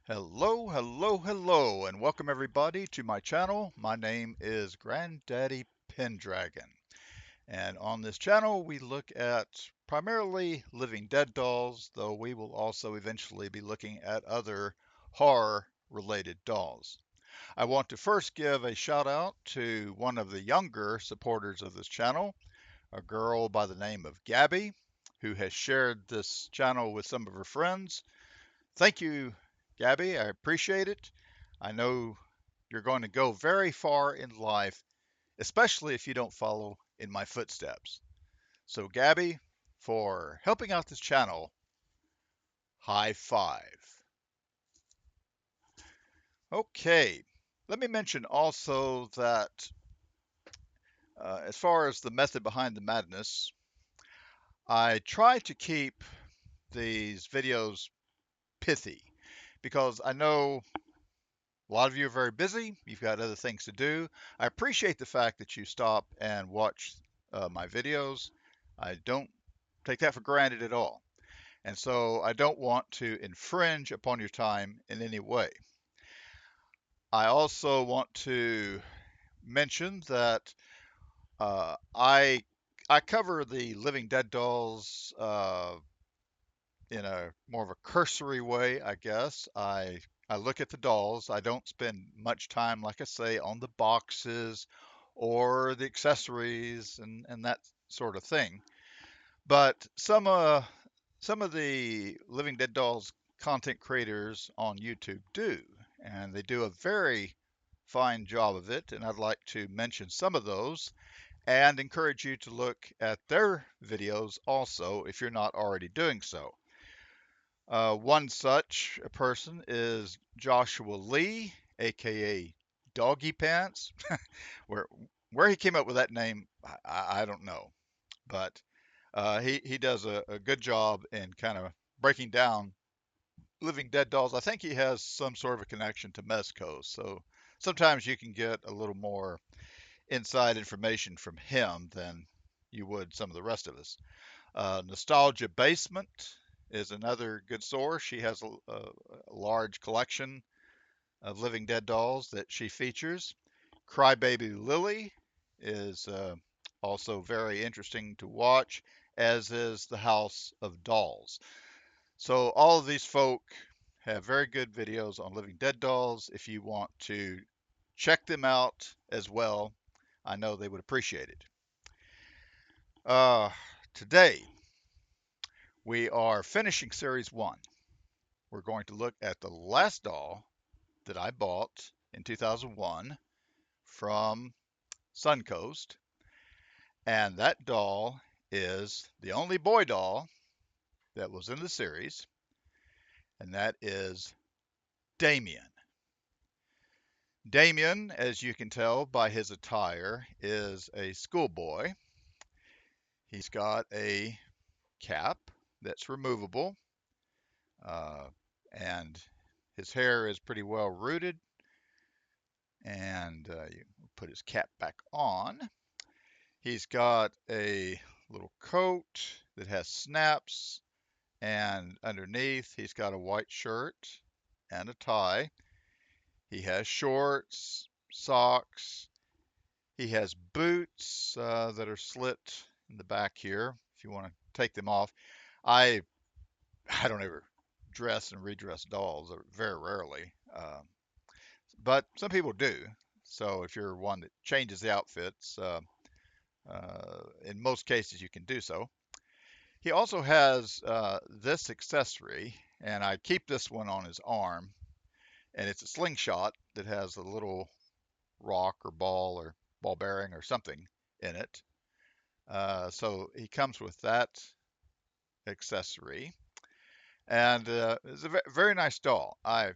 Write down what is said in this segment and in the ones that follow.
Hello, hello, hello, and welcome everybody to my channel. My name is Granddaddy Pendragon, and on this channel we look at primarily living dead dolls, though we will also eventually be looking at other horror-related dolls. I want to first give a shout out to one of the younger supporters of this channel, a girl by the name of Gabby, who has shared this channel with some of her friends. Thank you, Gabby. I appreciate it. I know you're going to go very far in life, especially if you don't follow in my footsteps. So, Gabby, for helping out this channel, high five. Okay, let me mention also that as far as the method behind the madness, I try to keep these videos pithy because I know a lot of you are very busy. You've got other things to do. I appreciate the fact that you stop and watch my videos. I don't take that for granted at all. And so I don't want to infringe upon your time in any way. I also want to mention that uh, I I cover the Living Dead dolls in a more of a cursory way, I guess. I look at the dolls. I don't spend much time, like I say, on the boxes or the accessories and that sort of thing. But some of the Living Dead Dolls content creators on YouTube do, and they do a very fine job of it. And I'd like to mention some of those and encourage you to look at their videos also if you're not already doing so. One such person is Joshua Lee, aka Doggy Pants. where where he came up with that name, I don't know, but he does a good job in kind of breaking down living dead dolls. I think he has some sort of a connection to Mezco, so sometimes you can get a little more inside information from him than you would some of the rest of us. Nostalgia Basement is another good source. She has a large collection of living dead dolls that she features. Crybaby Lily is also very interesting to watch, as is the House of Dolls. So all of these folk have very good videos on living dead dolls. If you want to check them out as well, I know they would appreciate it. Uh, Today we are finishing series one. We're going to look at the last doll that I bought in 2001 from Suncoast, and that doll is the only boy doll that was in the series, and that is Damien. Damien, as you can tell by his attire, is a schoolboy. He's got a cap that's removable, uh, and his hair is pretty well rooted. And you put his cap back on. He's got a little coat that has snaps, and underneath he's got a white shirt and a tie. He has shorts, socks. He has boots that are slit in the back here. If you want to take them off, I I don't ever dress and redress dolls, very rarely, but some people do. So if you're one that changes the outfits, in most cases you can do so. He also has this accessory, and I keep this one on his arm, and it's a slingshot that has a little rock or ball bearing or something in it. So he comes with that accessory, and it's a very nice doll. I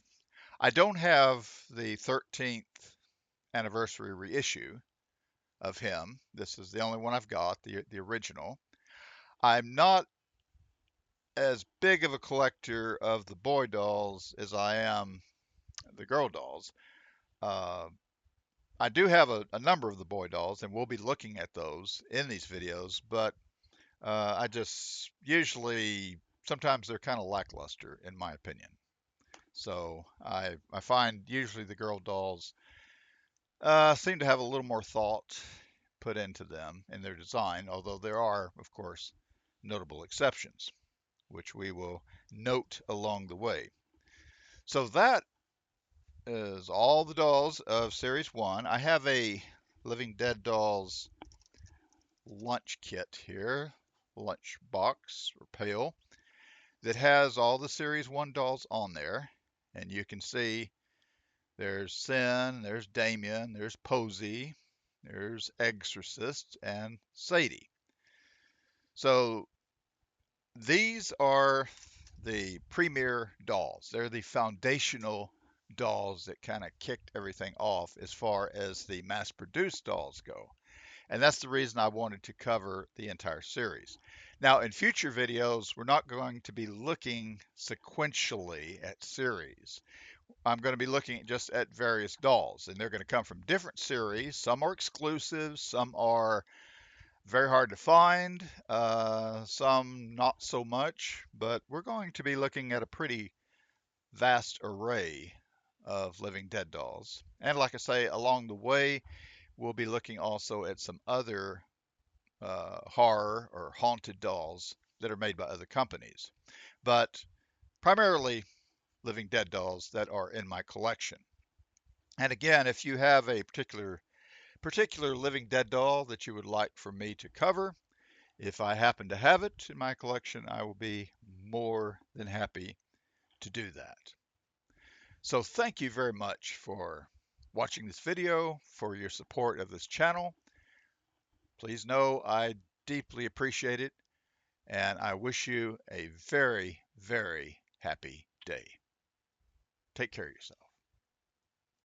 don't have the 13th anniversary reissue of him. This is the only one I've got, the original. I'm not as big of a collector of the boy dolls as I am the girl dolls. Uh, I do have a number of the boy dolls, and we'll be looking at those in these videos, but I just usually, sometimes they're kind of lackluster, in my opinion. So I find usually the girl dolls seem to have a little more thought put into them in their design, although there are, of course, notable exceptions, which we will note along the way. So that is all the dolls of Series 1. I have a Living Dead Dolls lunch kit here, lunch box or pail, that has all the Series 1 dolls on there. And you can see there's Sin, there's Damien, there's Posey, there's Exorcist, and Sadie. So these are the premier dolls. They're the foundational dolls that kind of kicked everything off as far as the mass produced dolls go. And that's the reason I wanted to cover the entire series. Now, in future videos, we're not going to be looking sequentially at series. I'm going to be looking just at various dolls, and they're going to come from different series. Some are exclusive, some are very hard to find, some not so much, but we're going to be looking at a pretty vast array of Living Dead dolls. And like I say, along the way, we'll be looking also at some other horror or haunted dolls that are made by other companies, but primarily Living Dead dolls that are in my collection. And again, if you have a particular Living Dead doll that you would like for me to cover, if I happen to have it in my collection, I will be more than happy to do that. So thank you very much for watching this video, for your support of this channel. Please know I deeply appreciate it, and I wish you a very, very happy day. Take care of yourself.